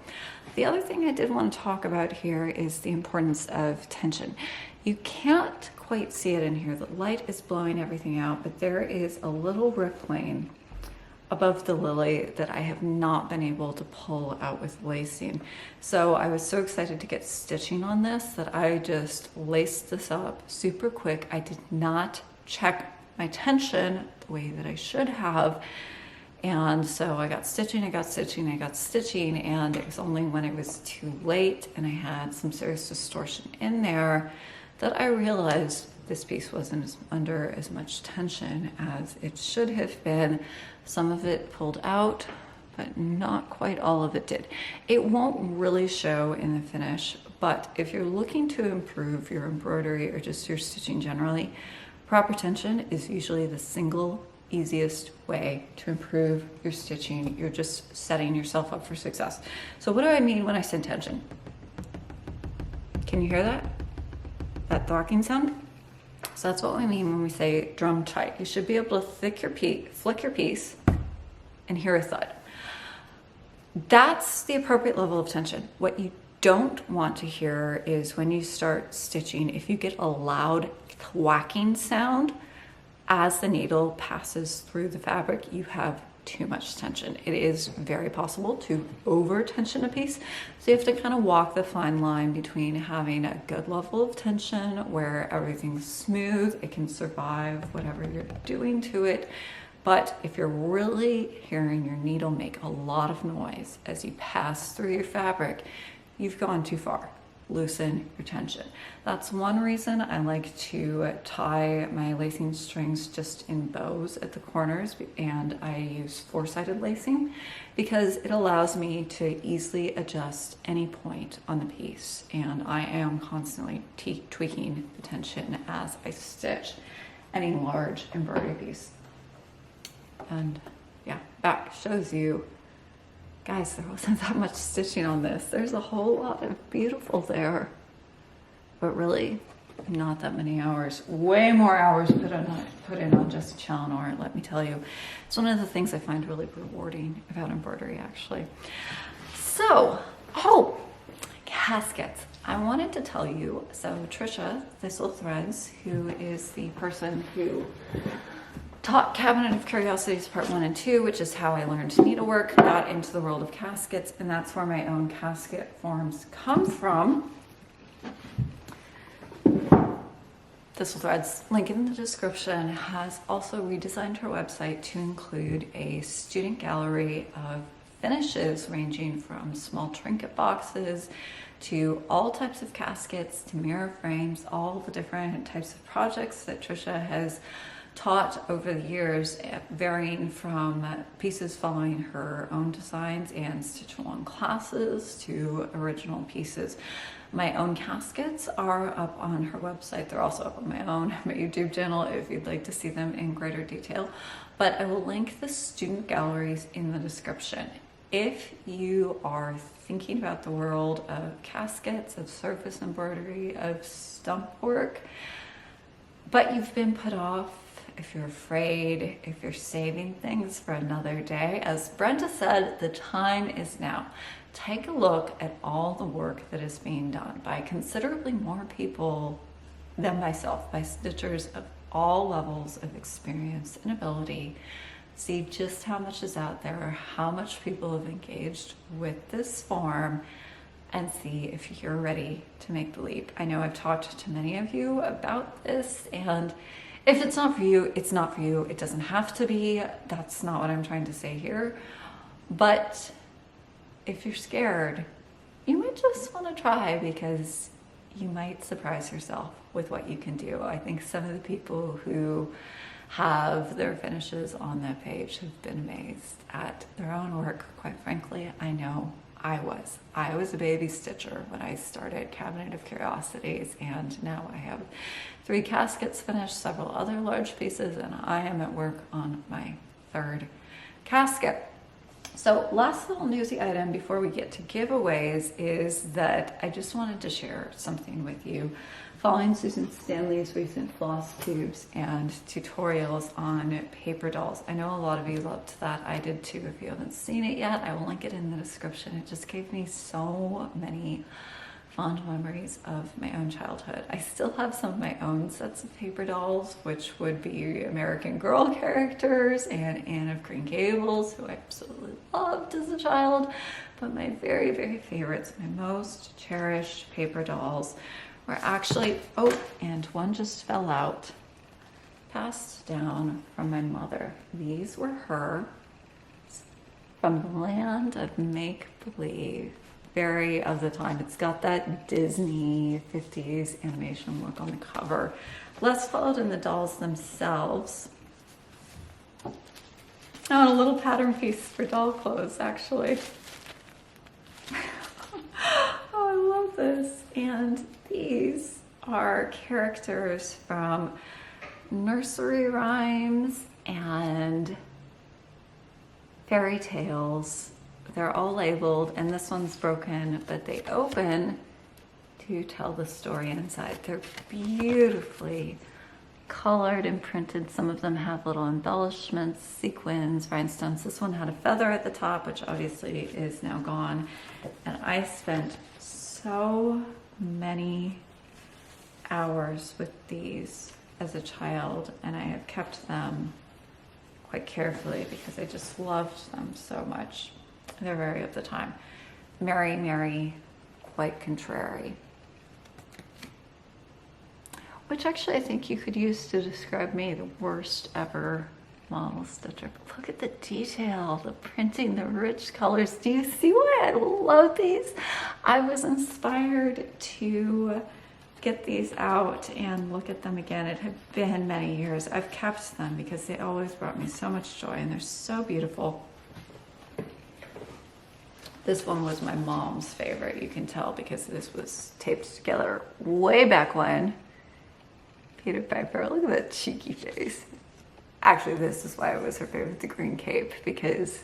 The other thing I did want to talk about here is the importance of tension. You can't quite see it in here. The light is blowing everything out, but there is a little rippling above the lily that I have not been able to pull out with lacing. So I was so excited to get stitching on this that I just laced this up super quick. I did not check my tension the way that I should have. And so I got stitching, and it was only when it was too late and I had some serious distortion in there that I realized this piece wasn't under as much tension as it should have been. Some of it pulled out, but not quite all of it did. It won't really show in the finish, but if you're looking to improve your embroidery or just your stitching generally, proper tension is usually the single easiest way to improve your stitching. You're just setting yourself up for success. So what do I mean when I say tension? Can you hear that? That thwacking sound? So that's what we mean when we say drum tight. You should be able to flick your piece and hear a thud. That's the appropriate level of tension. What you don't want to hear is when you start stitching, if you get a loud thwacking sound as the needle passes through the fabric, you have too much tension. It is very possible to over tension a piece. So you have to kind of walk the fine line between having a good level of tension where everything's smooth, it can survive whatever you're doing to it. But if you're really hearing your needle make a lot of noise as you pass through your fabric, you've gone too far. Loosen your tension. That's one reason I like to tie my lacing strings just in bows at the corners, and I use four-sided lacing because it allows me to easily adjust any point on the piece, and I am constantly tweaking the tension as I stitch any large embroidery piece. And yeah, that shows you, guys, there wasn't that much stitching on this. There's a whole lot of beautiful there, but really not that many hours. Way more hours put in on just Challenor, let me tell you. It's one of the things I find really rewarding about embroidery, actually. So, caskets. I wanted to tell you, so Trisha Thistle Threads, who is the person who taught Cabinet of Curiosities Part 1 and 2, which is how I learned needlework, got into the world of caskets, and that's where my own casket forms come from. Thistle Threads, link in the description, has also redesigned her website to include a student gallery of finishes ranging from small trinket boxes to all types of caskets, to mirror frames, all the different types of projects that Trisha has taught over the years, varying from pieces following her own designs and stitch along classes to original pieces. My own caskets are up on her website. They're also up on my YouTube channel if you'd like to see them in greater detail. But I will link the student galleries in the description. If you are thinking about the world of caskets, of surface embroidery, of stump work, but you've been put off, if you're afraid, if you're saving things for another day, as Brenda said, the time is now. Take a look at all the work that is being done by considerably more people than myself, by stitchers of all levels of experience and ability. See just how much is out there, how much people have engaged with this form, and see if you're ready to make the leap. I know I've talked to many of you about this, and if it's not for you, it's not for you. It doesn't have to be. That's not what I'm trying to say here. But if you're scared, you might just want to try, because you might surprise yourself with what you can do. I think some of the people who have their finishes on that page have been amazed at their own work. Quite frankly, I know I was a baby stitcher when I started Cabinet of Curiosities, and now I have 3 caskets finished, several other large pieces, and I am at work on my 3rd casket. So last little newsy item before we get to giveaways is that I just wanted to share something with you. Following Susan Stanley's recent Flosstubes and tutorials on paper dolls. I know a lot of you loved that. I did too. If you haven't seen it yet, I will link it in the description. It just gave me so many fond memories of my own childhood. I still have some of my own sets of paper dolls, which would be American Girl characters and Anne of Green Gables, who I absolutely loved as a child. But my very, very favorites, my most cherished paper dolls were actually, oh, and one just fell out, passed down from my mother. These were her from the land of make-believe. Very of the time. It's got that Disney 50s animation look on the cover. Less followed in the dolls themselves. Oh, and a little pattern piece for doll clothes, actually. Oh, I love this. And these are characters from nursery rhymes and fairy tales. They're all labeled, and this one's broken, but they open to tell the story inside. They're beautifully colored and printed. Some of them have little embellishments, sequins, rhinestones. This one had a feather at the top, which obviously is now gone. And I spent so many hours with these as a child, and I have kept them quite carefully because I just loved them so much. They're very of the time. Merry, merry, quite contrary. Which actually I think you could use to describe me, the worst ever model stitcher. But look at the detail, the printing, the rich colors. Do you see why I love these? I was inspired to get these out and look at them again. It had been many years. I've kept them because they always brought me so much joy, and they're so beautiful. This one was my mom's favorite, you can tell, because this was taped together way back when. Peter Piper, look at that cheeky face. Actually, this is why it was her favorite, the green cape, because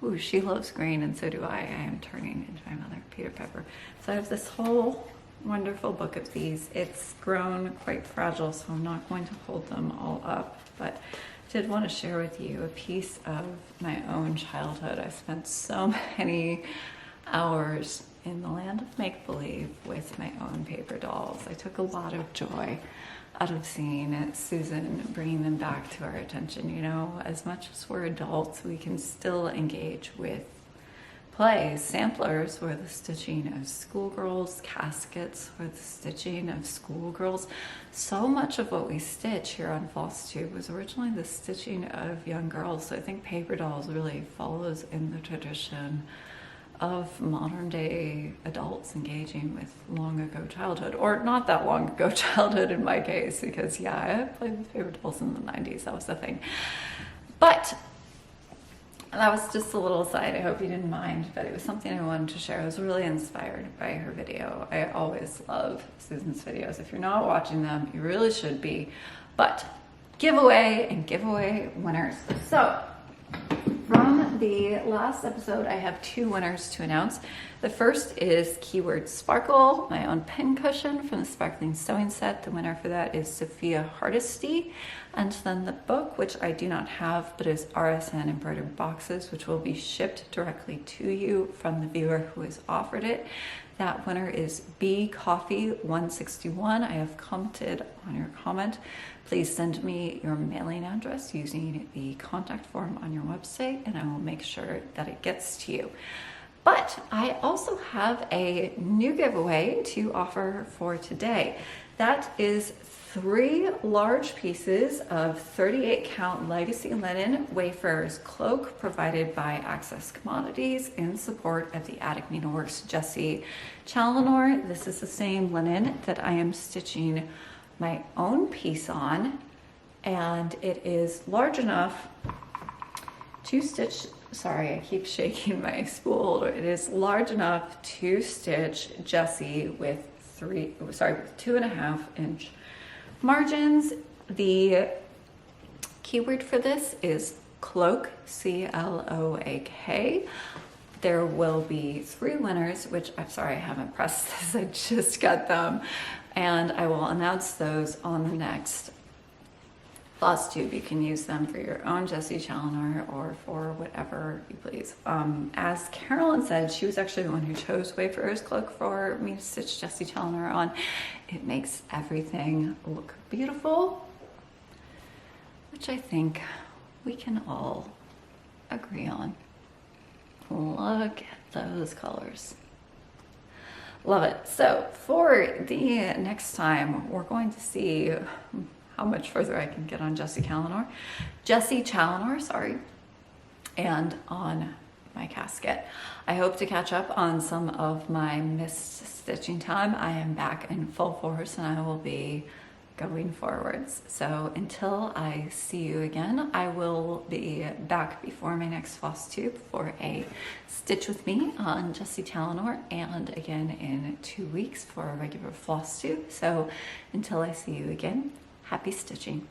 ooh, she loves green, and so do I. I am turning into my mother, Peter Piper. So I have this whole wonderful book of these. It's grown quite fragile, so I'm not going to hold them all up, but I did want to share with you a piece of my own childhood. I spent so many hours in the land of make-believe with my own paper dolls. I took a lot of joy out of seeing Susan bringing them back to our attention. You know, as much as we're adults, we can still engage with play. Samplers were the stitching of schoolgirls, caskets were the stitching of schoolgirls. So much of what we stitch here on Flosstube was originally the stitching of young girls. So I think paper dolls really follows in the tradition of modern day adults engaging with long ago childhood, or not that long ago childhood in my case, because yeah, I played with paper dolls in the 90s, that was the thing. But that was just a little aside, I hope you didn't mind, but it was something I wanted to share. I was really inspired by her video. I always love Susan's videos. If you're not watching them, you really should be. But giveaway and giveaway winners. So from the last episode, I have 2 winners to announce. The first is keyword sparkle, my own pin cushion from the Sparkling Sewing Set. The winner for that is Sophia Hardesty. And then the book, which I do not have, but is RSN embroidered boxes, which will be shipped directly to you from the viewer who has offered it. That winner is B Coffee 161. I have commented on your comment. Please send me your mailing address using the contact form on your website, and I will make sure that it gets to you. But I also have a new giveaway to offer for today. That is 3 large pieces of 38 count legacy linen Wayfarer's cloak provided by Access Commodities in support of the Attic Needlework's Jessie Challinor. This is the same linen that I am stitching my own piece on, and it is large enough to stitch, sorry, I keep shaking my spool holder. It is large enough to stitch Jessie with 2.5 inch margins. The keyword for this is Cloak, C-L-O-A-K. There will be 3 winners, which I'm sorry I haven't pressed this, I just got them, and I will announce those on the next Flosstube. You can use them for your own Jessie Challenor or for whatever you please. As Carolyn said, she was actually the one who chose Wayfarer's cloak for me to stitch Jessie Challenor on. It makes everything look beautiful, which I think we can all agree on. Look at those colors. Love it. So for the next time, we're going to see how much further I can get on Jessie Challenor, sorry, and on my casket. I hope to catch up on some of my missed stitching time. I am back in full force and I will be going forwards. So until I see you again, I will be back before my next Flosstube for a stitch with me on Jessie Challenor, and again in 2 weeks for a regular Flosstube. So until I see you again, happy stitching.